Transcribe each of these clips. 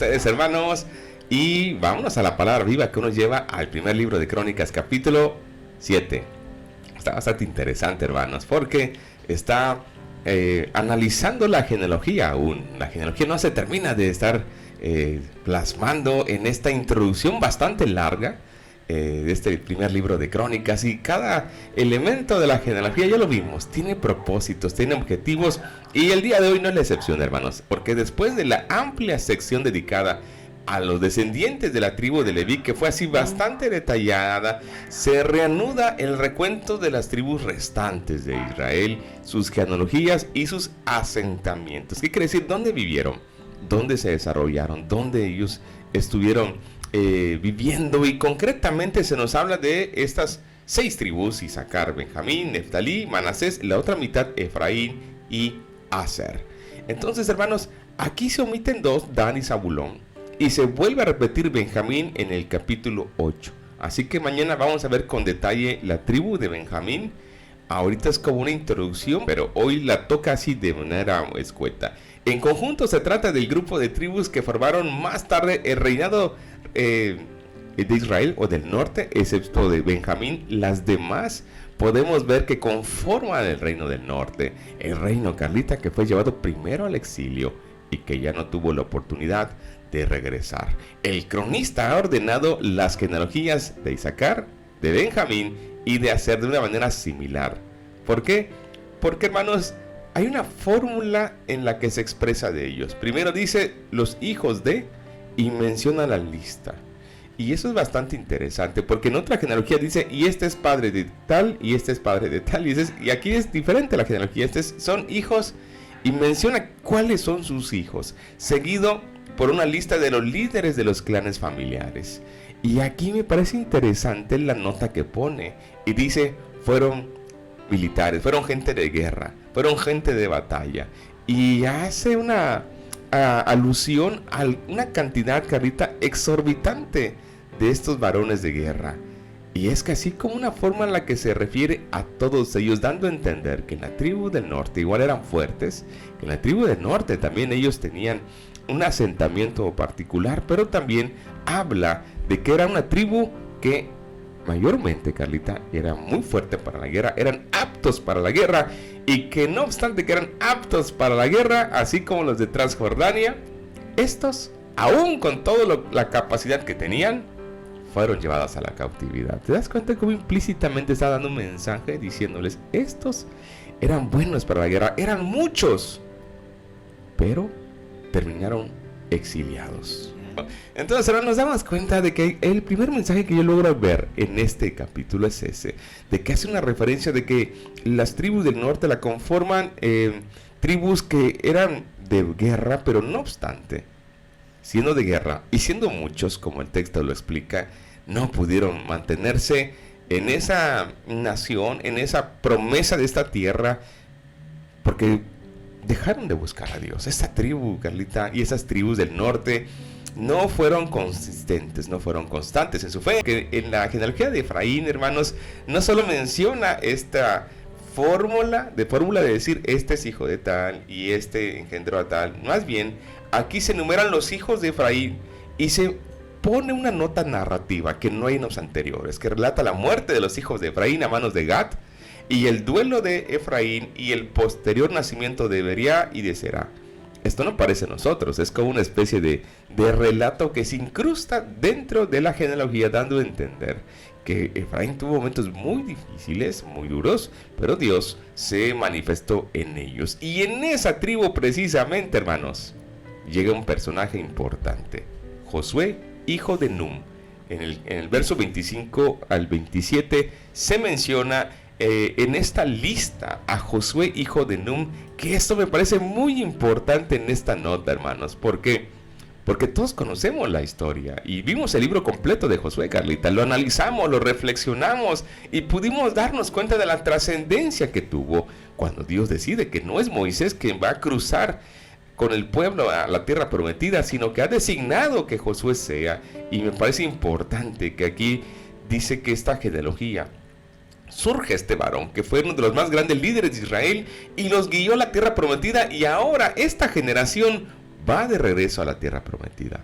ustedes, hermanos. Y vámonos a la palabra viva que nos lleva al primer libro de Crónicas, capítulo 7. Está bastante interesante, hermanos, porque está analizando la genealogía aún. La genealogía no se termina de estar plasmando en esta introducción bastante larga de este primer libro de Crónicas, y cada elemento de la genealogía, ya lo vimos, tiene propósitos, tiene objetivos, y el día de hoy no es la excepción, hermanos, porque después de la amplia sección dedicada a los descendientes de la tribu de Leví, que fue así bastante detallada, se reanuda el recuento de las tribus restantes de Israel, sus genealogías y sus asentamientos. ¿Qué quiere decir? ¿Dónde vivieron? ¿Dónde se desarrollaron? ¿Dónde ellos estuvieron viviendo? Y concretamente se nos habla de estas 6 tribus: Isaacar, Benjamín, Neftalí, Manasés, la otra mitad Efraín y Aser. Entonces, hermanos, aquí se omiten 2, Dan y Zabulón, y se vuelve a repetir Benjamín en el capítulo 8. Así que mañana vamos a ver con detalle la tribu de Benjamín. Ahorita es como una introducción, pero hoy la toca así de manera escueta. En conjunto se trata del grupo de tribus que formaron más tarde el reinado de Israel o del norte, excepto de Benjamín. Las demás podemos ver que conforman el reino del norte, el reino carlita, que fue llevado primero al exilio y que ya no tuvo la oportunidad de regresar. El cronista ha ordenado las genealogías de Isaacar, de Benjamín y de Aser de una manera similar. ¿Por qué? Porque, hermanos, hay una fórmula en la que se expresa de ellos. Primero dice los hijos de, y menciona la lista. Y eso es bastante interesante, porque en otra genealogía dice, y este es padre de tal, y este es padre de tal, y aquí es diferente la genealogía. Son hijos, y menciona cuáles son sus hijos, seguido por una lista de los líderes de los clanes familiares. Y aquí me parece interesante la nota que pone, y dice, fueron militares, fueron gente de guerra, fueron gente de batalla, y hace una alusión a una cantidad, Carlita, exorbitante de estos varones de guerra. Y es que así como una forma en la que se refiere a todos ellos, dando a entender que en la tribu del norte igual eran fuertes, que en la tribu del norte también ellos tenían un asentamiento particular, pero también habla de que era una tribu que mayormente, Carlita, era muy fuerte para la guerra, eran aptos para la guerra, y que no obstante que eran aptos para la guerra, así como los de Transjordania, estos, aún con toda la capacidad que tenían, fueron llevados a la cautividad. ¿Te das cuenta cómo implícitamente está dando un mensaje diciéndoles, estos eran buenos para la guerra, eran muchos, pero terminaron exiliados? Entonces, ahora nos damos cuenta de que el primer mensaje que yo logro ver en este capítulo es ese, de que hace una referencia de que las tribus del norte la conforman tribus que eran de guerra, pero no obstante, siendo de guerra y siendo muchos, como el texto lo explica, no pudieron mantenerse en esa nación, en esa promesa de esta tierra, porque dejaron de buscar a Dios. Esta tribu, Carlita, y esas tribus del norte no fueron consistentes, no fueron constantes en su fe. Que en la genealogía de Efraín, hermanos, no solo menciona esta fórmula de decir, este es hijo de tal y este engendró a tal. Más bien, aquí se enumeran los hijos de Efraín y se pone una nota narrativa que no hay en los anteriores, que relata la muerte de los hijos de Efraín a manos de Gad, y el duelo de Efraín y el posterior nacimiento de Bería y de Será. Esto no parece a nosotros, es como una especie de relato que se incrusta dentro de la genealogía, dando a entender que Efraín tuvo momentos muy difíciles, muy duros, pero Dios se manifestó en ellos. Y en esa tribu precisamente, hermanos, llega un personaje importante, Josué, hijo de Num. En el verso 25 al 27 se menciona en esta lista a Josué, hijo de Num, que esto me parece muy importante en esta nota, hermanos. ¿Por qué? Porque todos conocemos la historia y vimos el libro completo de Josué, Carlita. Lo analizamos, lo reflexionamos y pudimos darnos cuenta de la trascendencia que tuvo cuando Dios decide que no es Moisés quien va a cruzar con el pueblo a la tierra prometida, sino que ha designado que Josué sea. Y me parece importante que aquí dice que esta genealogía surge este varón que fue uno de los más grandes líderes de Israel y los guió a la tierra prometida, y ahora esta generación va de regreso a la tierra prometida.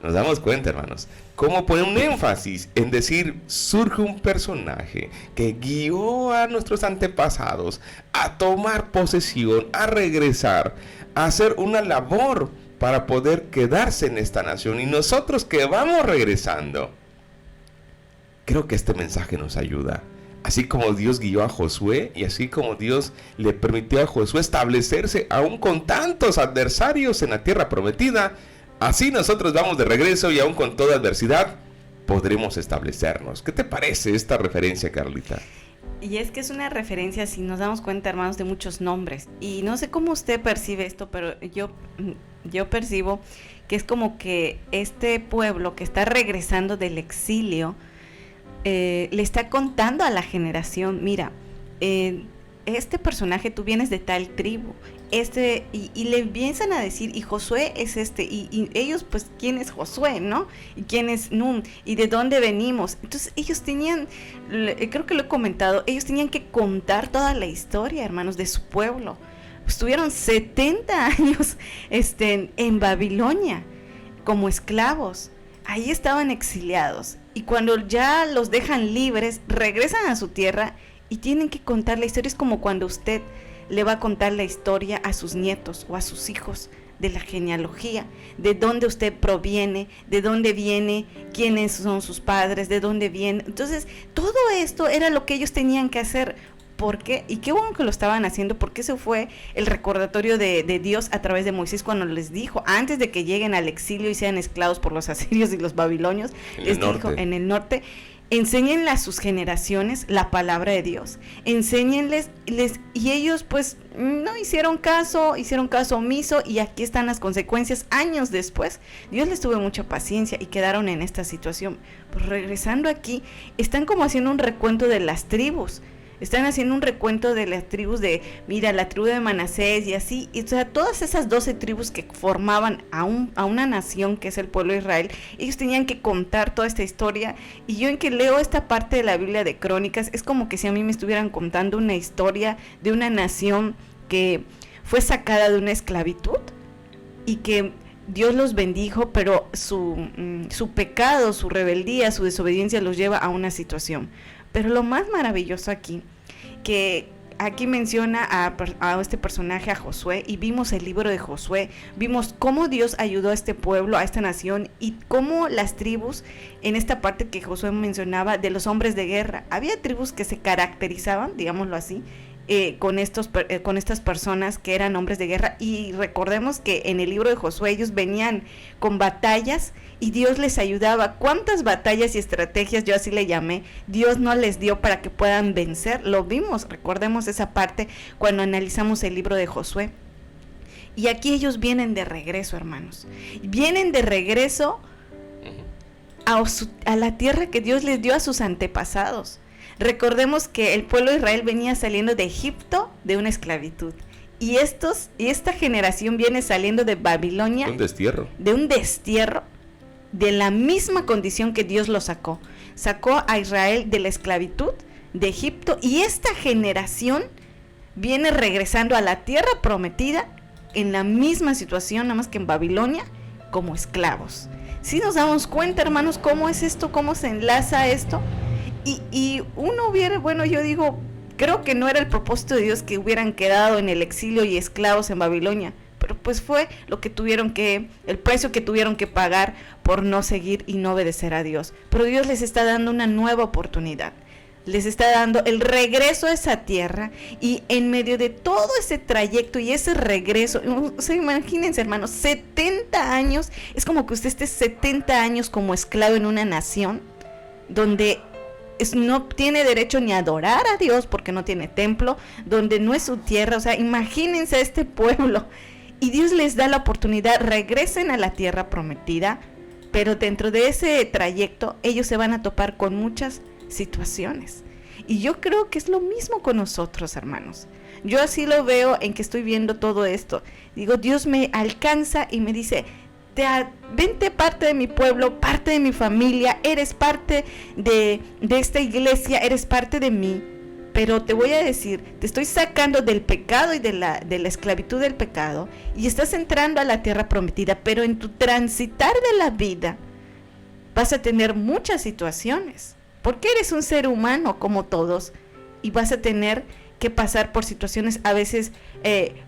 Nos damos cuenta, hermanos, cómo pone un énfasis en decir, surge un personaje que guió a nuestros antepasados a tomar posesión, a regresar, a hacer una labor para poder quedarse en esta nación. Y nosotros que vamos regresando, creo que este mensaje nos ayuda. Así como Dios guió a Josué y así como Dios le permitió a Josué establecerse aún con tantos adversarios en la tierra prometida, así nosotros vamos de regreso y aún con toda adversidad podremos establecernos. ¿Qué te parece esta referencia, Carlita? Y es que es una referencia, si nos damos cuenta, hermanos, de muchos nombres. Y no sé cómo usted percibe esto, pero yo percibo que es como que este pueblo que está regresando del exilio le está contando a la generación, mira, este personaje, tú vienes de tal tribu, y le empiezan a decir, y Josué es y ellos, pues, ¿quién es Josué, no? ¿Y quién es Nun? ¿Y de dónde venimos? Entonces ellos tenían, creo que lo he comentado, ellos tenían que contar toda la historia, hermanos, de su pueblo. Estuvieron 70 años en Babilonia como esclavos. Ahí estaban exiliados. Y cuando ya los dejan libres, regresan a su tierra y tienen que contar la historia. Es como cuando usted le va a contar la historia a sus nietos o a sus hijos de la genealogía, de dónde usted proviene, de dónde viene, quiénes son sus padres, de dónde viene. Entonces, todo esto era lo que ellos tenían que hacer. ¿Por qué? Y qué bueno que lo estaban haciendo, porque ese fue el recordatorio de Dios a través de Moisés cuando les dijo, antes de que lleguen al exilio y sean esclavos por los asirios y los babilonios, les dijo en el norte, enséñenle a sus generaciones la palabra de Dios, enséñenles, y ellos pues no hicieron caso omiso, y aquí están las consecuencias años después. Dios les tuvo mucha paciencia y quedaron en esta situación. Pues regresando aquí, están como haciendo un recuento de las tribus. Están haciendo un recuento de las tribus mira, la tribu de Manasés y así, o sea, todas esas 12 tribus que formaban a una nación que es el pueblo de Israel, ellos tenían que contar toda esta historia. Y yo en que leo esta parte de la Biblia de Crónicas, es como que si a mí me estuvieran contando una historia de una nación que fue sacada de una esclavitud y que Dios los bendijo, pero su pecado, su rebeldía, su desobediencia los lleva a una situación. Pero lo más maravilloso aquí, que aquí menciona a este personaje, a Josué, y vimos el libro de Josué, vimos cómo Dios ayudó a este pueblo, a esta nación, y cómo las tribus, en esta parte que Josué mencionaba, de los hombres de guerra, había tribus que se caracterizaban, digámoslo así, con estas personas que eran hombres de guerra. Y recordemos que en el libro de Josué ellos venían con batallas y Dios les ayudaba. ¿Cuántas batallas y estrategias, yo así le llamé, Dios no les dio para que puedan vencer? Lo vimos, recordemos esa parte cuando analizamos el libro de Josué. Y aquí ellos vienen de regreso, hermanos, vienen de regreso a la tierra que Dios les dio a sus antepasados. Recordemos que el pueblo de Israel venía saliendo de Egipto de una esclavitud. Y esta generación viene saliendo de Babilonia. De un destierro. De la misma condición que Dios lo sacó. Sacó a Israel de la esclavitud de Egipto. Y esta generación viene regresando a la tierra prometida en la misma situación, nada más que en Babilonia, como esclavos. ¿Sí nos damos cuenta, hermanos, cómo es esto? ¿Cómo se enlaza esto? Y yo digo, creo que no era el propósito de Dios que hubieran quedado en el exilio y esclavos en Babilonia, pero pues fue el precio que tuvieron que pagar por no seguir y no obedecer a Dios. Pero Dios les está dando una nueva oportunidad, les está dando el regreso a esa tierra, y en medio de todo ese trayecto y ese regreso, o sea, imagínense, hermanos, 70 años, es como que usted esté 70 años como esclavo en una nación donde no tiene derecho ni a adorar a Dios porque no tiene templo, donde no es su tierra. O sea, imagínense a este pueblo, y Dios les da la oportunidad, regresen a la tierra prometida, pero dentro de ese trayecto ellos se van a topar con muchas situaciones. Y yo creo que es lo mismo con nosotros, hermanos. Yo así lo veo en que estoy viendo todo esto. Digo, Dios me alcanza y me dice, vente parte de mi pueblo, parte de mi familia, eres parte de esta iglesia, eres parte de mí, Pero te voy a decir, te estoy sacando del pecado y de la esclavitud del pecado y estás entrando a la tierra prometida, pero en tu transitar de la vida vas a tener muchas situaciones, porque eres un ser humano como todos y vas a tener que pasar por situaciones a veces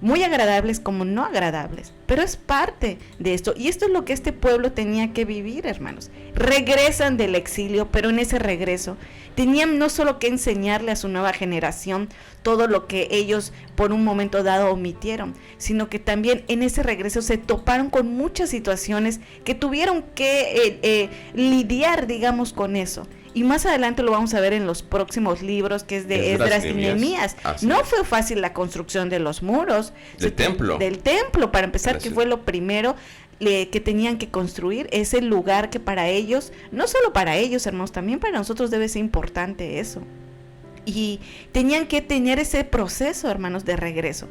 muy agradables como no agradables, pero es parte de esto, y esto es lo que este pueblo tenía que vivir, hermanos. Regresan del exilio, pero en ese regreso tenían no solo que enseñarle a su nueva generación todo lo que ellos por un momento dado omitieron, sino que también en ese regreso se toparon con muchas situaciones que tuvieron que lidiar, digamos, con eso. Y más adelante lo vamos a ver en los próximos libros, que es de Esdras y Nehemías. No fue fácil la construcción de los muros. Del templo. Del templo, para empezar, que fue lo primero que tenían que construir. Ese lugar que para ellos, no solo para ellos, hermanos, también para nosotros debe ser importante eso. Y tenían que tener ese proceso, hermanos, de regreso.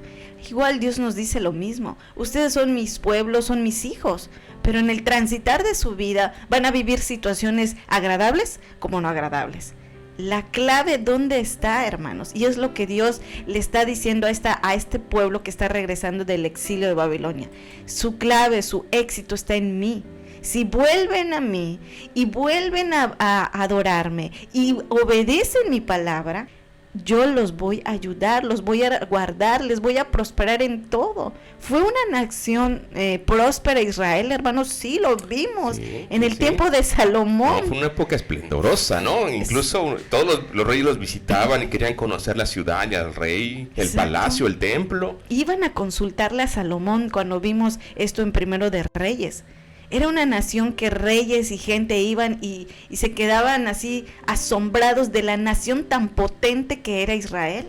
Igual Dios nos dice lo mismo. Ustedes son mis pueblos, son mis hijos, pero en el transitar de su vida van a vivir situaciones agradables como no agradables. La clave, ¿dónde está, hermanos? Y es lo que Dios le está diciendo a este pueblo que está regresando del exilio de Babilonia. Su clave, su éxito está en mí. Si vuelven a mí y vuelven a adorarme y obedecen mi palabra, yo los voy a ayudar, los voy a guardar, les voy a prosperar en todo. Fue una nación próspera Israel, hermanos, sí, lo vimos en el tiempo de Salomón. No, fue una época esplendorosa, ¿no? Incluso todos los reyes los visitaban y querían conocer la ciudad y al rey, el palacio, el templo. Iban a consultarle a Salomón cuando vimos esto en Primero de Reyes. Era una nación que reyes y gente iban y se quedaban así asombrados de la nación tan potente que era Israel.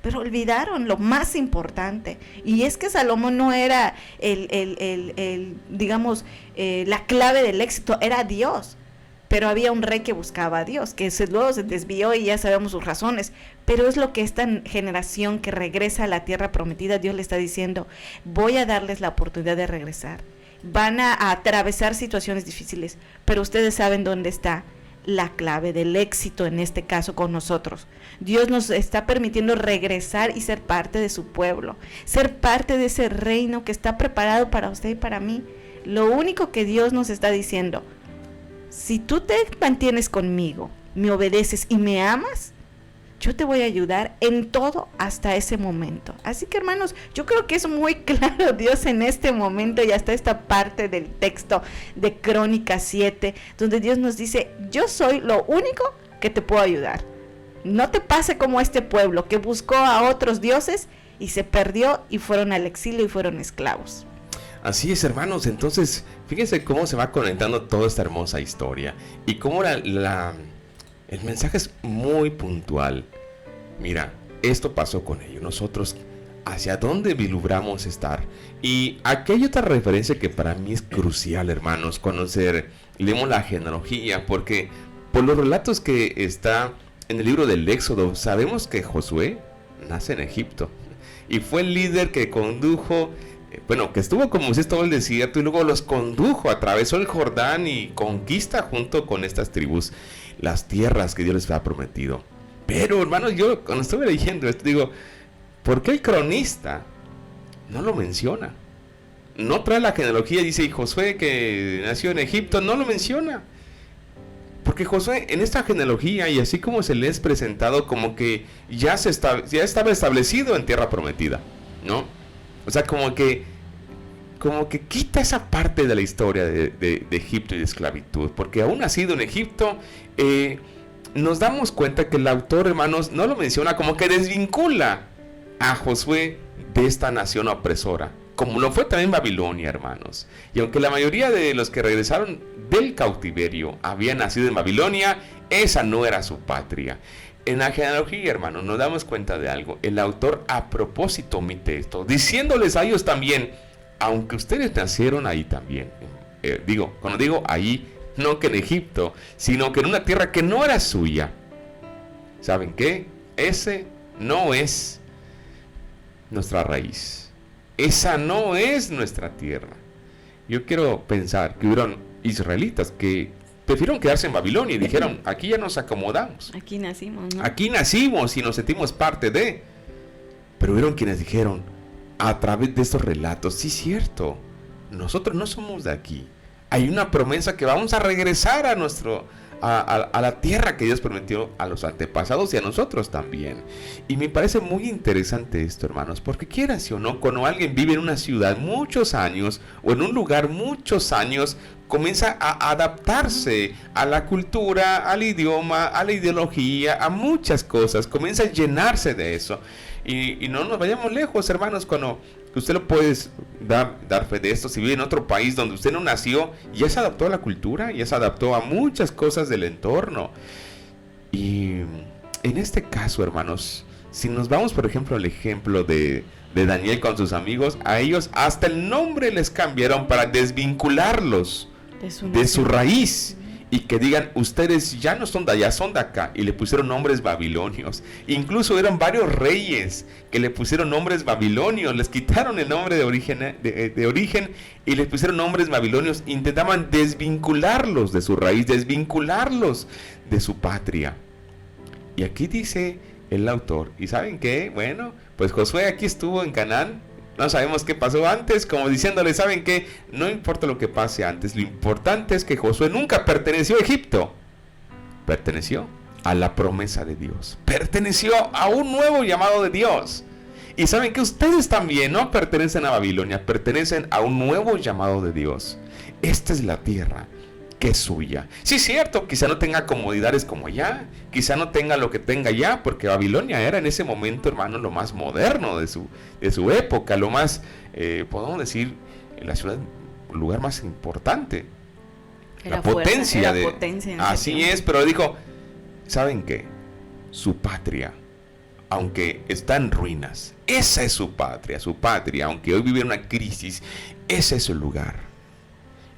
Pero olvidaron lo más importante. Y es que Salomón no era digamos, la clave del éxito, era Dios. Pero había un rey que buscaba a Dios, que luego se desvió y ya sabemos sus razones. Pero es lo que esta generación que regresa a la tierra prometida, Dios le está diciendo, voy a darles la oportunidad de regresar. Van a atravesar situaciones difíciles, pero ustedes saben dónde está la clave del éxito en este caso con nosotros. Dios nos está permitiendo regresar y ser parte de su pueblo, ser parte de ese reino que está preparado para usted y para mí. Lo único que Dios nos está diciendo, si tú te mantienes conmigo, me obedeces y me amas, yo te voy a ayudar en todo hasta ese momento. Así que, hermanos, yo creo que es muy claro Dios en este momento y hasta esta parte del texto de Crónicas 7, donde Dios nos dice, yo soy lo único que te puedo ayudar. No te pase como este pueblo que buscó a otros dioses y se perdió y fueron al exilio y fueron esclavos. Así es, hermanos. Entonces, fíjense cómo se va conectando toda esta hermosa historia y cómo el mensaje es muy puntual. Mira, esto pasó con ellos. Nosotros, ¿hacia dónde vislumbramos estar? Y aquí hay otra referencia que para mí es crucial, hermanos, leemos la genealogía, porque por los relatos que está en el libro del Éxodo, sabemos que Josué nace en Egipto y fue el líder que condujo, que estuvo con Moisés todo el desierto y luego los condujo, atravesó el Jordán y conquista junto con estas tribus las tierras que Dios les había prometido. Pero, hermanos, yo cuando estuve leyendo esto digo, ¿por qué el cronista no lo menciona? No trae la genealogía, dice, y Josué que nació en Egipto, no lo menciona. Porque Josué en esta genealogía, y así como se le es presentado, como que ya estaba establecido en tierra prometida, ¿no? O sea, como que quita esa parte de la historia de Egipto y de esclavitud, porque aún nacido en Egipto, nos damos cuenta que el autor, hermanos, no lo menciona, como que desvincula a Josué de esta nación opresora, como lo fue también Babilonia, hermanos. Y aunque la mayoría de los que regresaron del cautiverio habían nacido en Babilonia, esa no era su patria. En la genealogía, hermanos, nos damos cuenta de algo. El autor a propósito omite esto, diciéndoles a ellos también, aunque ustedes nacieron ahí también, cuando digo ahí, no que en Egipto, sino que en una tierra que no era suya. ¿Saben qué? Ese no es nuestra raíz. Esa no es nuestra tierra. Yo quiero pensar que hubieron israelitas que prefirieron quedarse en Babilonia y dijeron, aquí ya nos acomodamos. Aquí nacimos, ¿no? Aquí nacimos y nos sentimos parte de. Pero hubieron quienes dijeron, a través de estos relatos, sí es cierto, nosotros no somos de aquí. Hay una promesa que vamos a regresar a a la tierra que Dios prometió a los antepasados y a nosotros también. Y me parece muy interesante esto, hermanos, porque quieras o no, cuando alguien vive en una ciudad muchos años o en un lugar muchos años, comienza a adaptarse a la cultura, al idioma, a la ideología, a muchas cosas, comienza a llenarse de eso. Y no nos vayamos lejos, hermanos, cuando usted lo puede dar fe de esto. Si vive en otro país donde usted no nació, ya se adaptó a la cultura, ya se adaptó a muchas cosas del entorno. Y en este caso, hermanos, si nos vamos, por ejemplo, al ejemplo de Daniel con sus amigos, a ellos hasta el nombre les cambiaron para desvincularlos de su raíz. Y que digan, ustedes ya no son de allá, son de acá. Y le pusieron nombres babilonios. Incluso eran varios reyes que le pusieron nombres babilonios. Les quitaron el nombre de origen y les pusieron nombres babilonios. Intentaban desvincularlos de su raíz, desvincularlos de su patria. Y aquí dice el autor, ¿y saben qué? Bueno, pues Josué aquí estuvo en Canaán. No sabemos qué pasó antes, como diciéndole, ¿saben qué? No importa lo que pase antes, lo importante es que Josué nunca perteneció a Egipto. Perteneció a la promesa de Dios. Perteneció a un nuevo llamado de Dios. Y saben que ustedes también no pertenecen a Babilonia, pertenecen a un nuevo llamado de Dios. Esta es la tierra que es suya. Sí, es cierto, quizá no tenga comodidades como allá, quizá no tenga lo que tenga allá, porque Babilonia era en ese momento, hermano, lo más moderno de su época, lo más, podemos decir, la ciudad, el lugar más importante, la potencia. Así es, pero dijo, ¿saben qué? Su patria, aunque está en ruinas, esa es su patria, aunque hoy vive una crisis, ese es su lugar.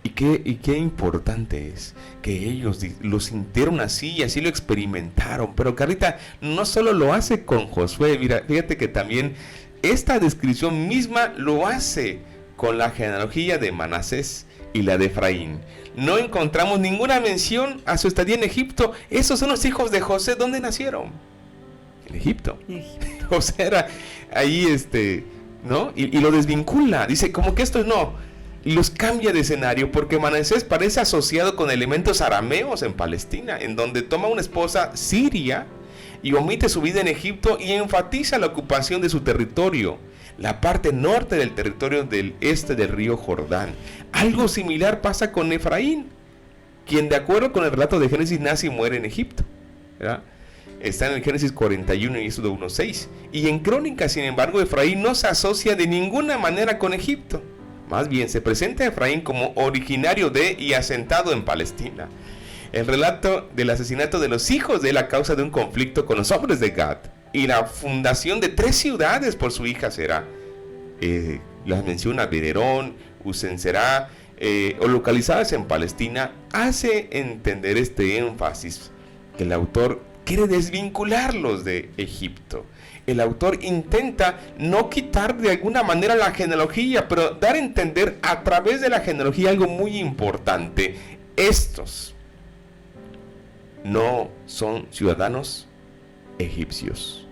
Y qué importante es que ellos lo sintieron así y así lo experimentaron. Pero Carlita no solo lo hace con Josué, mira, fíjate que también esta descripción misma lo hace con la genealogía de Manasés y la de Efraín. No encontramos ninguna mención a su estadía en Egipto. Esos son los hijos de José. ¿Dónde nacieron? En Egipto. José era ahí, ¿no? Y lo desvincula. Dice, como que esto no. Los cambia de escenario porque Manasés parece asociado con elementos arameos en Palestina, en donde toma una esposa siria y omite su vida en Egipto y enfatiza la ocupación de su territorio, la parte norte del territorio del este del río Jordán. Algo similar pasa con Efraín, quien de acuerdo con el relato de Génesis nace y muere en Egipto, ¿verdad? Está en el Génesis 41 y Éxodo 1:6. Y en Crónicas, sin embargo, Efraín no se asocia de ninguna manera con Egipto. Más bien, se presenta a Efraín como originario de y asentado en Palestina. El relato del asesinato de los hijos de él a causa de un conflicto con los hombres de Gad y la fundación de 3 ciudades por su hija Será. Las menciona Bederón, Usenserá, o localizadas en Palestina, hace entender este énfasis que el autor quiere desvincularlos de Egipto. El autor intenta no quitar de alguna manera la genealogía, pero dar a entender a través de la genealogía algo muy importante. Estos no son ciudadanos egipcios,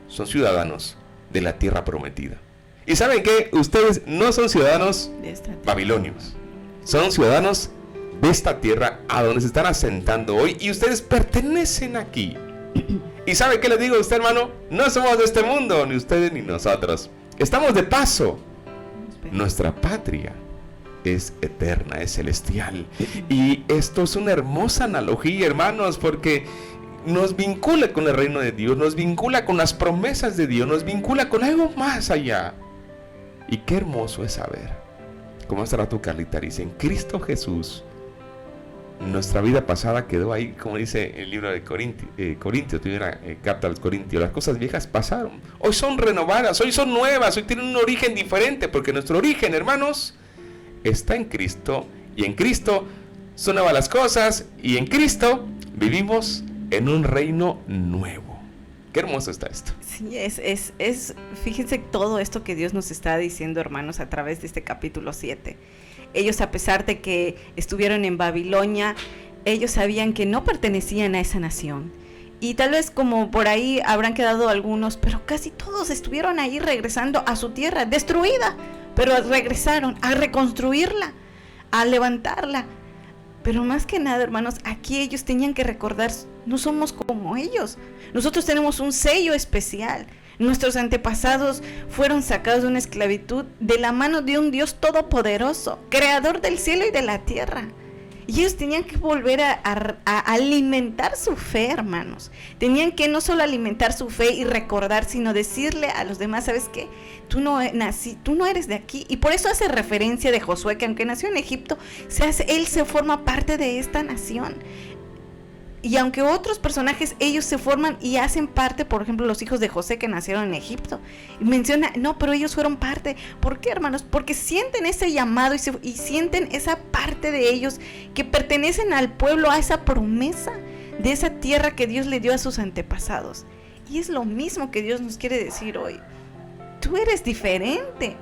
son ciudadanos de la tierra prometida. ¿Y saben qué? Ustedes no son ciudadanos babilonios, son ciudadanos de esta tierra a donde se están asentando hoy y ustedes pertenecen aquí. ¿Y sabe qué le digo a usted, hermano? No somos de este mundo, ni ustedes ni nosotros. Estamos de paso. Nuestra patria es eterna, es celestial. Y esto es una hermosa analogía, hermanos, porque nos vincula con el reino de Dios, nos vincula con las promesas de Dios, nos vincula con algo más allá. Y qué hermoso es saber, como hace rato Carlita dice, en Cristo Jesús, nuestra vida pasada quedó ahí, como dice el libro de Corintios, tuviera carta a los Corintios, las cosas viejas pasaron, hoy son renovadas, hoy son nuevas, hoy tienen un origen diferente, porque nuestro origen, hermanos, está en Cristo, y en Cristo son nuevas las cosas, y en Cristo vivimos en un reino nuevo. Qué hermoso está esto. Sí, fíjense todo esto que Dios nos está diciendo, hermanos, a través de este capítulo 7. Ellos, a pesar de que estuvieron en Babilonia, ellos sabían que no pertenecían a esa nación. Y tal vez como por ahí habrán quedado algunos, pero casi todos estuvieron ahí regresando a su tierra, destruida. Pero regresaron a reconstruirla, a levantarla. Pero más que nada, hermanos, aquí ellos tenían que recordar, no somos como ellos. Nosotros tenemos un sello especial. Nuestros antepasados fueron sacados de una esclavitud de la mano de un Dios todopoderoso, creador del cielo y de la tierra. Y ellos tenían que volver a alimentar su fe, hermanos. Tenían que no solo alimentar su fe y recordar, sino decirle a los demás, ¿sabes qué? Tú no eres de aquí. Y por eso hace referencia de Josué, que aunque nació en Egipto, él se forma parte de esta nación. Y aunque otros personajes, ellos se forman y hacen parte, por ejemplo, los hijos de José que nacieron en Egipto. Y menciona, no, pero ellos fueron parte. ¿Por qué, hermanos? Porque sienten ese llamado y sienten esa parte de ellos que pertenecen al pueblo, a esa promesa de esa tierra que Dios le dio a sus antepasados. Y es lo mismo que Dios nos quiere decir hoy. Tú eres diferente.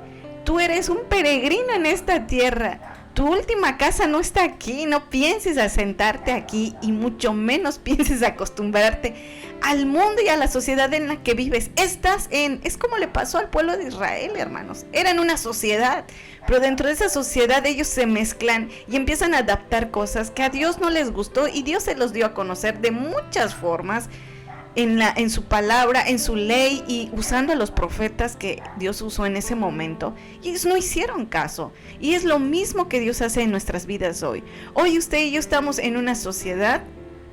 Tú eres un peregrino en esta tierra. Tu última casa no está aquí, no pienses asentarte aquí y mucho menos pienses acostumbrarte al mundo y a la sociedad en la que vives. Es como le pasó al pueblo de Israel, hermanos. Eran una sociedad, pero dentro de esa sociedad ellos se mezclan y empiezan a adaptar cosas que a Dios no les gustó y Dios se los dio a conocer de muchas formas. En su palabra, en su ley y usando a los profetas que Dios usó en ese momento. Y ellos no hicieron caso. Y es lo mismo que Dios hace en nuestras vidas hoy. Hoy usted y yo estamos en una sociedad,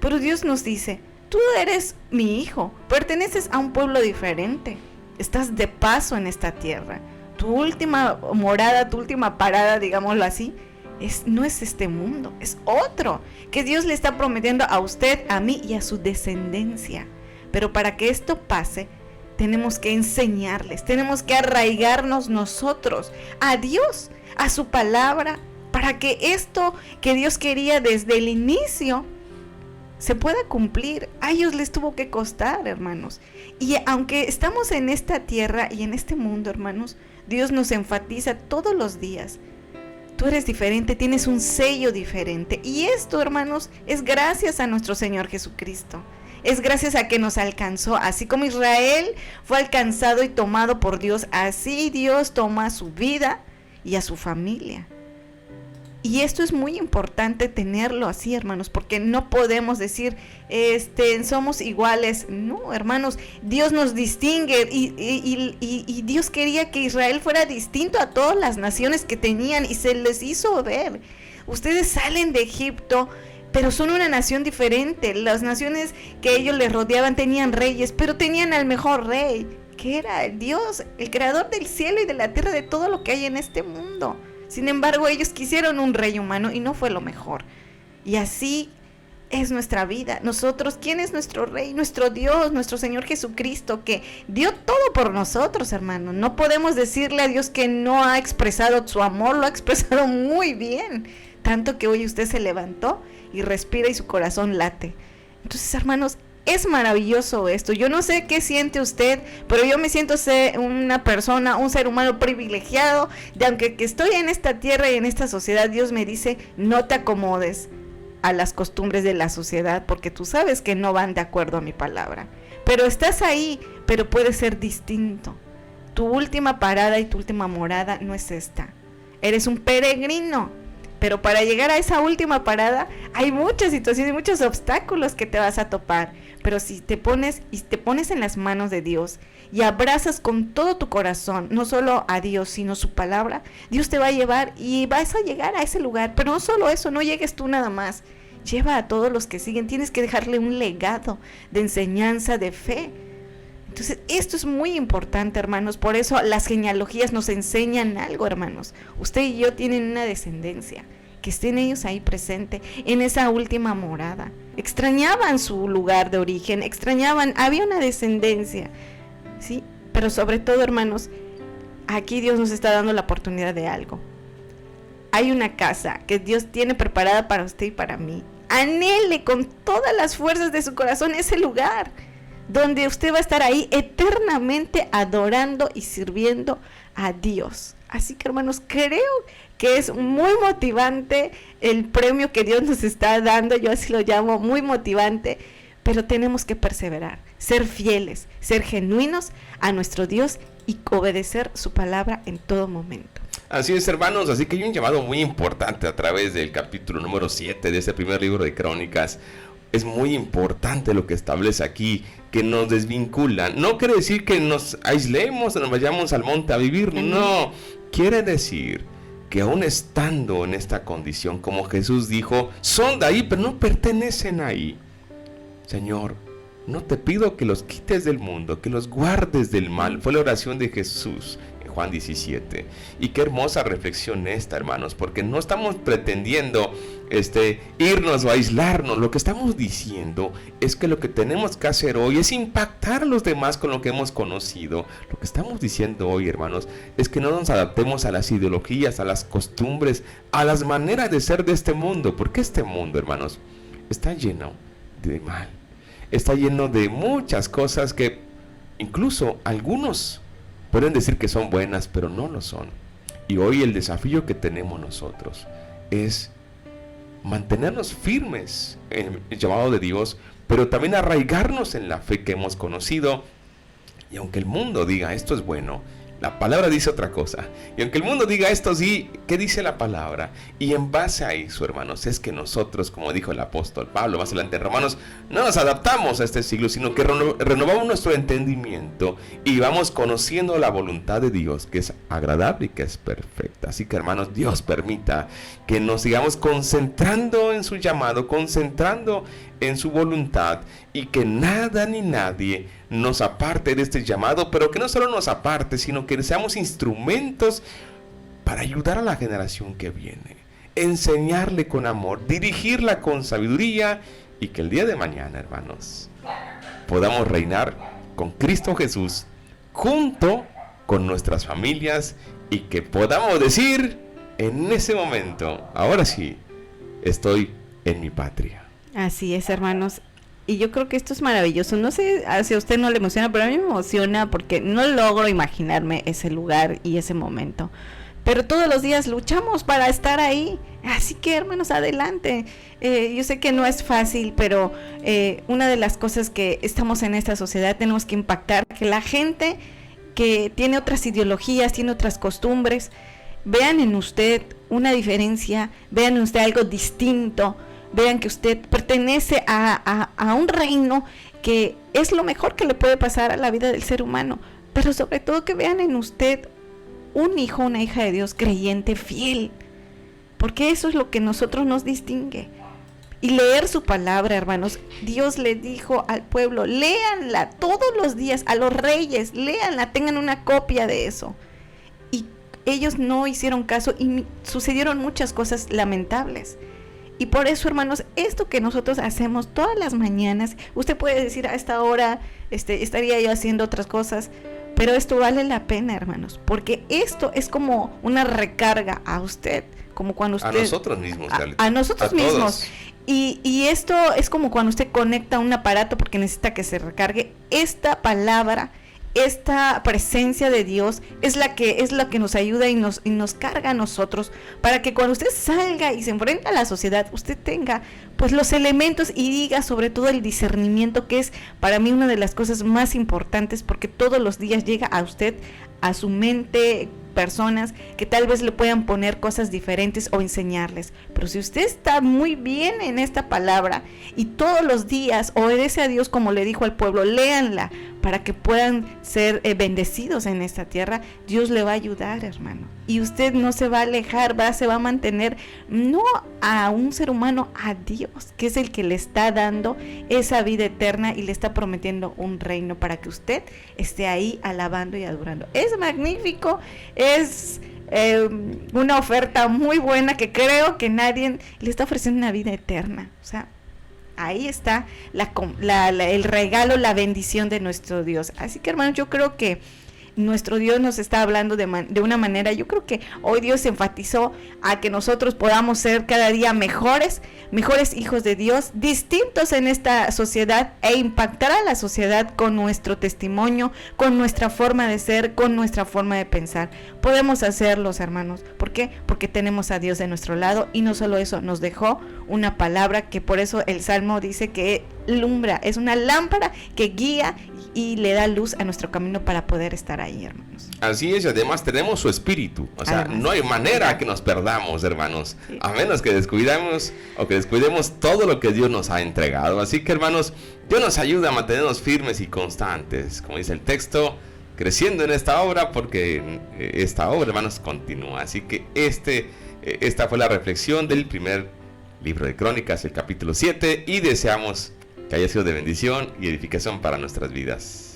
pero Dios nos dice, tú eres mi hijo, perteneces a un pueblo diferente. Estás de paso en esta tierra. Tu última morada, tu última parada, digámoslo así, no es este mundo, es otro. Que Dios le está prometiendo a usted, a mí y a su descendencia. Pero para que esto pase, tenemos que enseñarles, tenemos que arraigarnos nosotros a Dios, a su palabra, para que esto que Dios quería desde el inicio se pueda cumplir. A ellos les tuvo que costar, hermanos. Y aunque estamos en esta tierra y en este mundo, hermanos, Dios nos enfatiza todos los días. Tú eres diferente, tienes un sello diferente. Y esto, hermanos, es gracias a nuestro Señor Jesucristo. Es gracias a que nos alcanzó, así como Israel fue alcanzado y tomado por Dios, así Dios toma a su vida y a su familia. Y esto es muy importante tenerlo así, hermanos, porque no podemos decir, somos iguales. No, hermanos, Dios nos distingue y Dios quería que Israel fuera distinto a todas las naciones que tenían y se les hizo ver. Ustedes salen de Egipto, pero son una nación diferente. Las naciones que ellos les rodeaban tenían reyes, pero tenían al mejor rey, que era Dios, el creador del cielo y de la tierra, de todo lo que hay en este mundo. Sin embargo, ellos quisieron un rey humano y no fue lo mejor. Y así es nuestra vida. Nosotros, ¿quién es nuestro rey? Nuestro Dios, nuestro Señor Jesucristo, que dio todo por nosotros, hermano. No podemos decirle a Dios que no ha expresado su amor, lo ha expresado muy bien. Tanto que hoy usted se levantó y respira y su corazón late. Entonces, hermanos, es maravilloso esto. Yo no sé qué siente usted, pero yo me siento ser una persona, un ser humano privilegiado, de aunque que estoy en esta tierra y en esta sociedad, Dios me dice, no te acomodes a las costumbres de la sociedad, porque tú sabes que no van de acuerdo a mi palabra. Pero estás ahí, pero puede ser distinto. Tu última parada y tu última morada no es esta. Eres un peregrino. Pero para llegar a esa última parada hay muchas situaciones, muchos obstáculos que te vas a topar. Pero si te pones en las manos de Dios y abrazas con todo tu corazón, no solo a Dios, sino su palabra, Dios te va a llevar y vas a llegar a ese lugar. Pero no solo eso, no llegues tú nada más. Lleva a todos los que siguen, tienes que dejarle un legado de enseñanza, de fe. Entonces, esto es muy importante, hermanos. Por eso las genealogías nos enseñan algo, hermanos. Usted y yo tienen una descendencia. Que estén ellos ahí presentes en esa última morada. Extrañaban su lugar de origen, había una descendencia, ¿sí? Pero sobre todo, hermanos, aquí Dios nos está dando la oportunidad de algo. Hay una casa que Dios tiene preparada para usted y para mí. Anhele con todas las fuerzas de su corazón ese lugar donde usted va a estar ahí eternamente adorando y sirviendo a Dios, Así que, hermanos, creo que es muy motivante el premio que Dios nos está dando, yo así lo llamo, muy motivante, pero tenemos que perseverar, ser fieles, ser genuinos a nuestro Dios y obedecer su palabra en todo momento. Así es, hermanos, así que hay un llamado muy importante a través del capítulo número 7 de este primer libro de Crónicas. Es muy importante lo que establece aquí, que nos desvincula. No quiere decir que nos aislemos, nos vayamos al monte a vivir, no. Quiere decir que aún estando en esta condición, como Jesús dijo, son de ahí, pero no pertenecen ahí. Señor, no te pido que los quites del mundo, que los guardes del mal. Fue la oración de Jesús en Juan 17. Y qué hermosa reflexión esta, hermanos, porque no estamos pretendiendo irnos o aislarnos. Lo que estamos diciendo es que lo que tenemos que hacer hoy es impactar a los demás con lo que hemos conocido. Lo que estamos diciendo hoy, hermanos, es que no nos adaptemos a las ideologías, a las costumbres, a las maneras de ser de este mundo, porque este mundo, hermanos, está lleno de mal. Está lleno de muchas cosas que incluso algunos pueden decir que son buenas, pero no lo son. Y hoy el desafío que tenemos nosotros es mantenernos firmes en el llamado de Dios, pero también arraigarnos en la fe que hemos conocido. Y aunque el mundo diga esto es bueno, la palabra dice otra cosa. Y aunque el mundo diga esto sí, ¿qué dice la palabra? Y en base a eso, hermanos, es que nosotros, como dijo el apóstol Pablo más adelante en Romanos, no nos adaptamos a este siglo, sino que renovamos nuestro entendimiento y vamos conociendo la voluntad de Dios, que es agradable y que es perfecta. Así que, hermanos, Dios permita que nos sigamos concentrando en su llamado, concentrando en su voluntad, y que nada ni nadie nos aparte de este llamado, pero que no solo nos aparte, sino que seamos instrumentos para ayudar a la generación que viene, enseñarle con amor, dirigirla con sabiduría, y que el día de mañana, hermanos, podamos reinar con Cristo Jesús junto con nuestras familias, y que podamos decir en ese momento, ahora sí, estoy en mi patria. Así es, hermanos. Y yo creo que esto es maravilloso. No sé si a usted no le emociona, pero a mí me emociona porque no logro imaginarme ese lugar y ese momento. Pero todos los días luchamos para estar ahí. Así que, hermanos, adelante. Yo sé que no es fácil, pero una de las cosas que estamos en esta sociedad tenemos que impactar, que la gente que tiene otras ideologías, tiene otras costumbres, vean en usted una diferencia, vean en usted algo distinto. Vean que usted pertenece a un reino que es lo mejor que le puede pasar a la vida del ser humano, pero sobre todo que vean en usted un hijo, una hija de Dios creyente, fiel, porque eso es lo que nosotros nos distingue. Y leer su palabra, hermanos, Dios le dijo al pueblo, léanla todos los días, a los reyes, léanla, tengan una copia de eso. Y ellos no hicieron caso y sucedieron muchas cosas lamentables. Y por eso, hermanos, esto que nosotros hacemos todas las mañanas, usted puede decir a esta hora estaría yo haciendo otras cosas, pero esto vale la pena, hermanos, porque esto es como una recarga a usted, como cuando usted... A nosotros mismos. A nosotros mismos. Y esto es como cuando usted conecta un aparato porque necesita que se recargue. Esta palabra, esta presencia de Dios es la que nos ayuda y nos carga a nosotros, para que cuando usted salga y se enfrenta a la sociedad, usted tenga pues los elementos y diga sobre todo el discernimiento, que es para mí una de las cosas más importantes, porque todos los días llega a usted, a su mente, personas que tal vez le puedan poner cosas diferentes o enseñarles, pero si usted está muy bien en esta palabra y todos los días obedece a Dios como le dijo al pueblo, léanla para que puedan ser bendecidos en esta tierra, Dios le va a ayudar, hermano, y usted no se va a alejar, se va a mantener no a un ser humano, a Dios, que es el que le está dando esa vida eterna y le está prometiendo un reino para que usted esté ahí alabando y adorando. Es magnífico, es una oferta muy buena que creo que nadie le está ofreciendo una vida eterna. O sea, ahí está el regalo, la bendición de nuestro Dios. Así que, hermanos, yo creo que nuestro Dios nos está hablando de una manera. Yo creo que hoy Dios enfatizó a que nosotros podamos ser cada día mejores hijos de Dios, distintos en esta sociedad, e impactar a la sociedad con nuestro testimonio, con nuestra forma de ser, con nuestra forma de pensar. Podemos hacerlos, hermanos. ¿Por qué? Porque tenemos a Dios de nuestro lado, y no solo eso, nos dejó una palabra que por eso el Salmo dice que lumbra, es una lámpara que guía y le da luz a nuestro camino para poder estar ahí, hermanos. Así es, y además tenemos su espíritu. O sea, además, no hay manera que nos perdamos, hermanos, sí, a menos que descuidemos todo lo que Dios nos ha entregado. Así que, hermanos, Dios nos ayuda a mantenernos firmes y constantes, como dice el texto, creciendo en esta obra, porque esta obra, hermanos, continúa. Así que esta fue la reflexión del primer libro de Crónicas, el capítulo 7, y deseamos que haya sido de bendición y edificación para nuestras vidas.